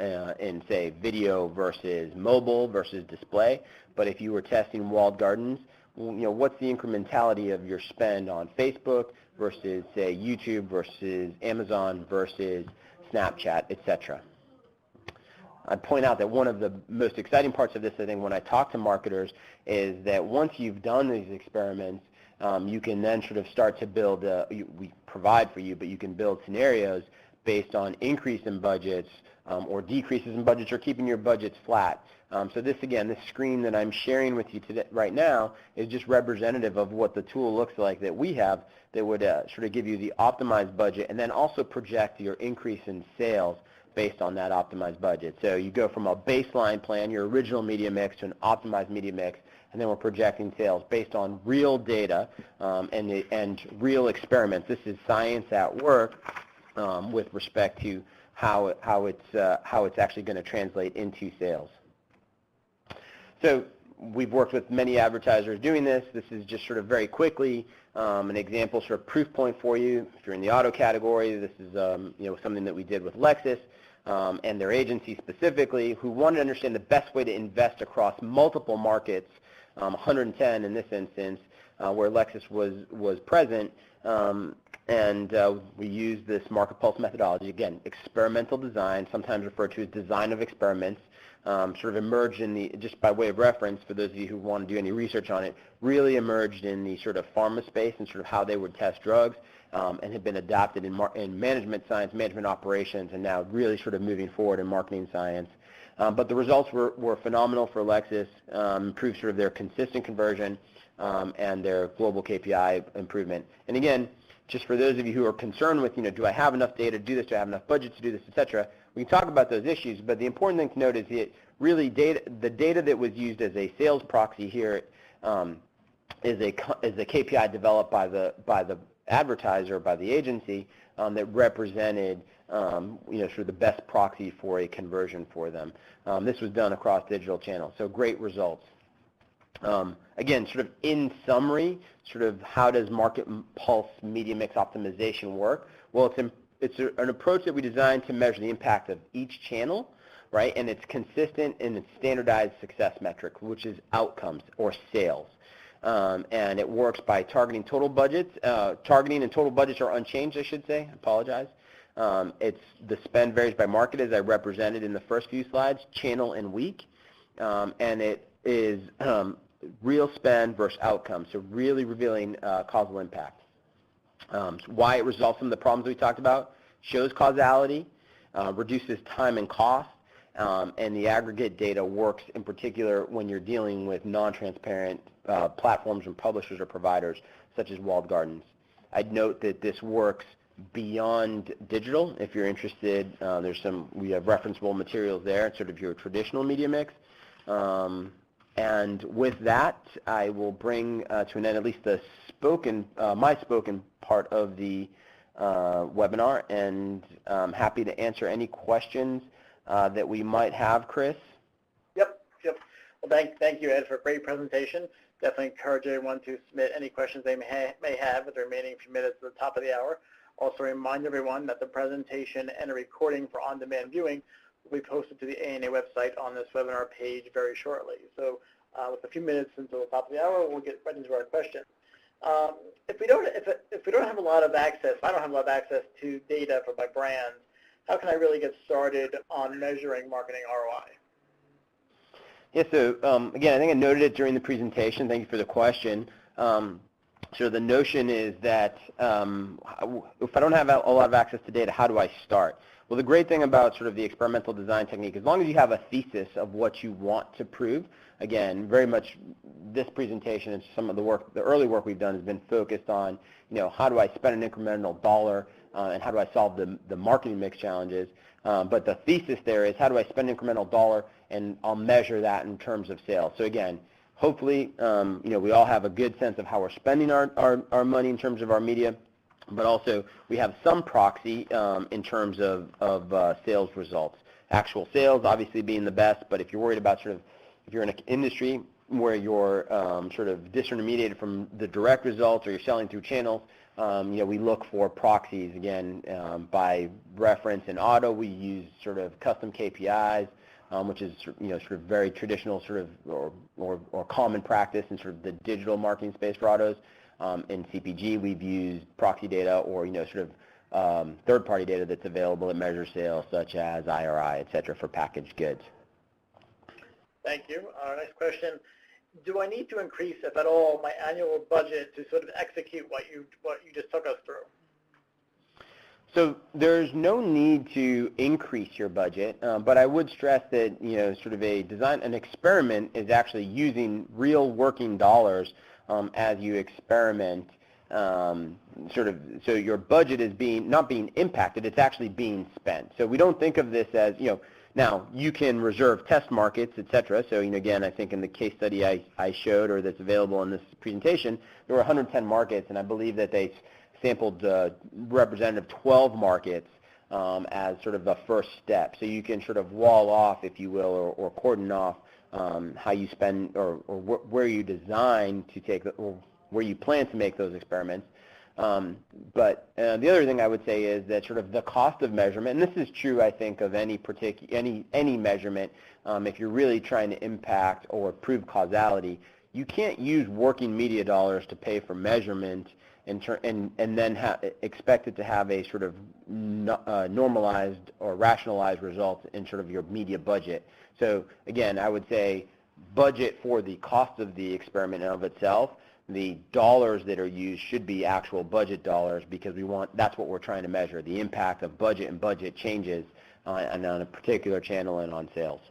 in, say, video versus mobile versus display. But if you were testing walled gardens, what's the incrementality of your spend on Facebook versus, say, YouTube versus Amazon versus Snapchat, etc. I'd point out that one of the most exciting parts of this, I think, when I talk to marketers, is that once you've done these experiments, you can then sort of start to build, we provide for you, but you can build scenarios based on increase in budgets or decreases in budgets or keeping your budgets flat. So this, again, this screen that I'm sharing with you today, right now, is just representative of what the tool looks like that we have that would sort of give you the optimized budget and then also project your increase in sales based on that optimized budget. So you go from a baseline plan, your original media mix, to an optimized media mix, and then we're projecting sales based on real data and real experiments. This is science at work with respect to how it's actually going to translate into sales. So we've worked with many advertisers doing this. This is just sort of very quickly an example, sort of proof point for you. If you're in the auto category, this is something that we did with Lexus and their agency specifically, who wanted to understand the best way to invest across multiple markets, 110 in this instance, where Lexus was present. We use this market pulse methodology, again, experimental design, sometimes referred to as design of experiments, sort of emerged in the, just by way of reference for those of you who want to do any research on it, really emerged in the sort of pharma space and sort of how they would test drugs, and have been adopted in management science, management operations, and now really sort of moving forward in marketing science. But the results were phenomenal for Lexus, improved sort of their consistent conversion and their global KPI improvement. And again, just for those of you who are concerned with, do I have enough data to do this, do I have enough budget to do this, et cetera, we can talk about those issues, but the important thing to note is that really the data that was used as a sales proxy here is a KPI developed by the advertiser, by the agency, that represented sort of the best proxy for a conversion for them. This was done across digital channels, so great results. Again, sort of in summary, sort of how does market pulse media mix optimization work? Well, it's an approach that we designed to measure the impact of each channel, right? And it's consistent in its standardized success metric, which is outcomes or sales. And it works by targeting total budgets. Targeting and total budgets are unchanged, I should say. I apologize. The spend varies by market, as I represented in the first few slides, channel and week. And it is real spend versus outcomes, so really revealing causal impact. Why it resolves some of the problems we talked about, shows causality, reduces time and cost, and the aggregate data works in particular when you're dealing with non-transparent platforms and publishers or providers such as walled gardens. I'd note that this works beyond digital. If you're interested, we have referenceable materials there, sort of your traditional media mix. And with that, I will bring to an end at least the my spoken part of the webinar, and I'm happy to answer any questions that we might have, Chris.
Yep. Well, thank you, Ed, for a great presentation. Definitely encourage everyone to submit any questions they may have with the remaining few minutes at the top of the hour. Also remind everyone that the presentation and a recording for on-demand viewing will be posted to the ANA website on this webinar page very shortly. So with a few minutes until the top of the hour, we'll get right into our questions. If we don't have a lot of access, I don't have a lot of access to data for my brands, how can I really get started on measuring marketing ROI?
Yeah, so again, I think I noted it during the presentation. Thank you for the question. So the notion is that if I don't have a lot of access to data, how do I start? Well, the great thing about sort of the experimental design technique, as long as you have a thesis of what you want to prove, again, very much this presentation and some of the work, the early work we've done has been focused on, how do I spend an incremental dollar and how do I solve the marketing mix challenges. But the thesis there is how do I spend an incremental dollar and I'll measure that in terms of sales. So again, hopefully, we all have a good sense of how we're spending our money in terms of our media, but also we have some proxy in terms of sales results. Actual sales obviously being the best, but if you're worried about if you're in an industry where you're sort of disintermediated from the direct results or you're selling through channels, we look for proxies, again, by reference. In auto, we use sort of custom KPIs, which is sort of very traditional sort of or common practice in sort of the digital marketing space for autos. In CPG, we've used proxy data or sort of third-party data that's available that measures sales, such as IRI, et cetera, for packaged goods.
Thank you. Our next question: do I need to increase, if at all, my annual budget to sort of execute what you just took us through?
So there's no need to increase your budget, but I would stress that sort of an experiment is actually using real working dollars as you experiment. So your budget is not being impacted; it's actually being spent. So we don't think of this as Now you can reserve test markets, et cetera. So again, I think in the case study I showed or that's available in this presentation, there were 110 markets, and I believe that they sampled representative 12 markets as sort of the first step. So you can sort of wall off, if you will, or cordon off how you spend or where you design to take or where you plan to make those experiments. But the other thing I would say is that sort of the cost of measurement, and this is true, I think, of any measurement. If you're really trying to impact or prove causality, you can't use working media dollars to pay for measurement and then expect it to have a sort of normalized or rationalized result in sort of your media budget. So again, I would say budget for the cost of the experiment in of itself. The dollars that are used should be actual budget dollars because that's what we're trying to measure, the impact of budget and budget changes on a particular channel and on sales.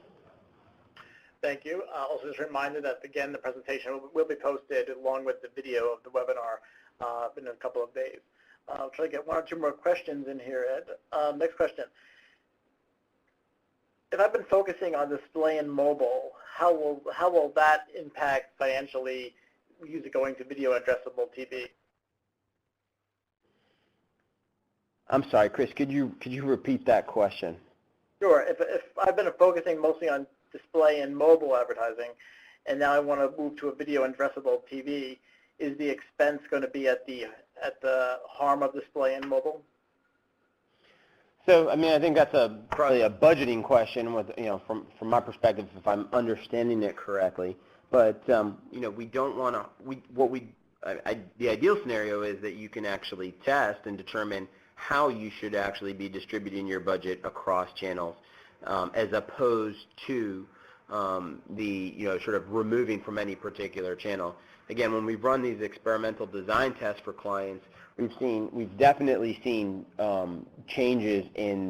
Thank you. Also just a reminder that, again, the presentation will be posted along with the video of the webinar in a couple of days. I'll try to get one or two more questions in here, Ed. Next question. If I've been focusing on display and mobile, how will that impact financially user going to video addressable TV?
I'm sorry, Chris, could you repeat that question?
Sure. If I've been focusing mostly on display and mobile advertising, and now I want to move to a video addressable TV, is the expense going to be at the harm of display and mobile?
So, I mean, I think that's probably a budgeting question with, from my perspective, if I'm understanding it correctly. But, we don't want to, the ideal scenario is that you can actually test and determine how you should actually be distributing your budget across channels as opposed to sort of removing from any particular channel. Again, when we've run these experimental design tests for clients, we've definitely seen changes in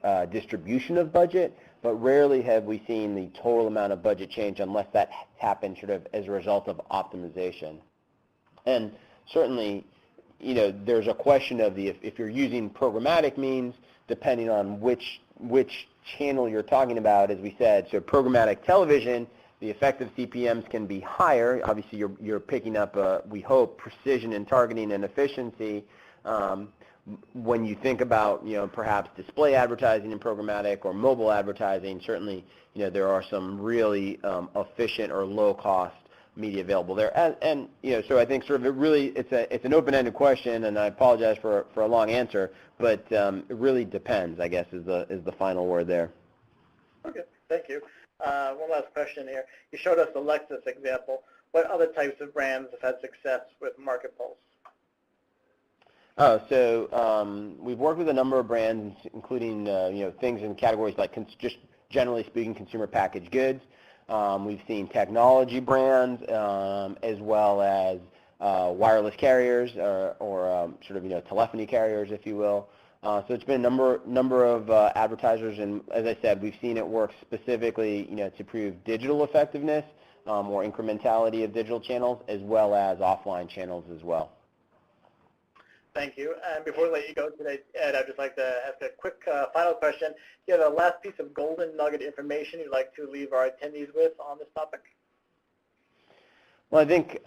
the distribution of budget, but rarely have we seen the total amount of budget change unless that happened sort of as a result of optimization. And certainly, there's a question of if you're using programmatic means, depending on which channel you're talking about, as we said. So programmatic television, the effective CPMs can be higher. Obviously, you're picking up, we hope, precision in targeting and efficiency. When you think about, perhaps display advertising in programmatic or mobile advertising, certainly, there are some really efficient or low-cost media available there. And so I think sort of it's an open-ended question, and I apologize for a long answer, but it really depends, I guess, is the final word there.
Okay, thank you. One last question here. You showed us the Lexus example. What other types of brands have had success with Market Pulse?
Oh, so we've worked with a number of brands, including things in categories like just generally speaking, consumer packaged goods. We've seen technology brands as well as wireless carriers or sort of, telephony carriers, if you will. So it's been a number of advertisers, and as I said, we've seen it work specifically, to prove digital effectiveness or incrementality of digital channels, as well as offline channels as well.
Thank you. And before we let you go today, Ed, I'd just like to ask a quick final question. Do you have a last piece of golden nugget information you'd like to leave our attendees with on this topic?
Well, I think,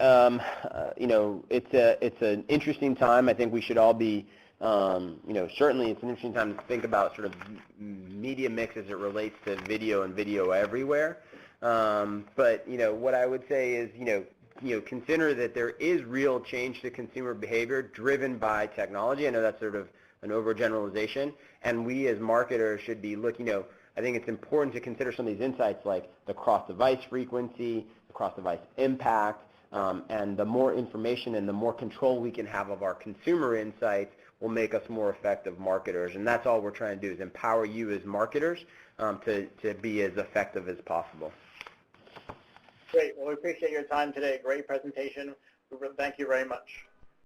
it's an interesting time. I think we should all be, certainly it's an interesting time to think about sort of media mix as it relates to video and video everywhere. But, what I would say is, consider that there is real change to consumer behavior driven by technology. I know that's sort of an overgeneralization, and we as marketers should be looking, I think it's important to consider some of these insights like the cross-device frequency, the cross-device impact, and the more information and the more control we can have of our consumer insights will make us more effective marketers. And that's all we're trying to do, is empower you as marketers to be as effective as possible.
Great. Well, we appreciate your time today. Great presentation. Thank you very much.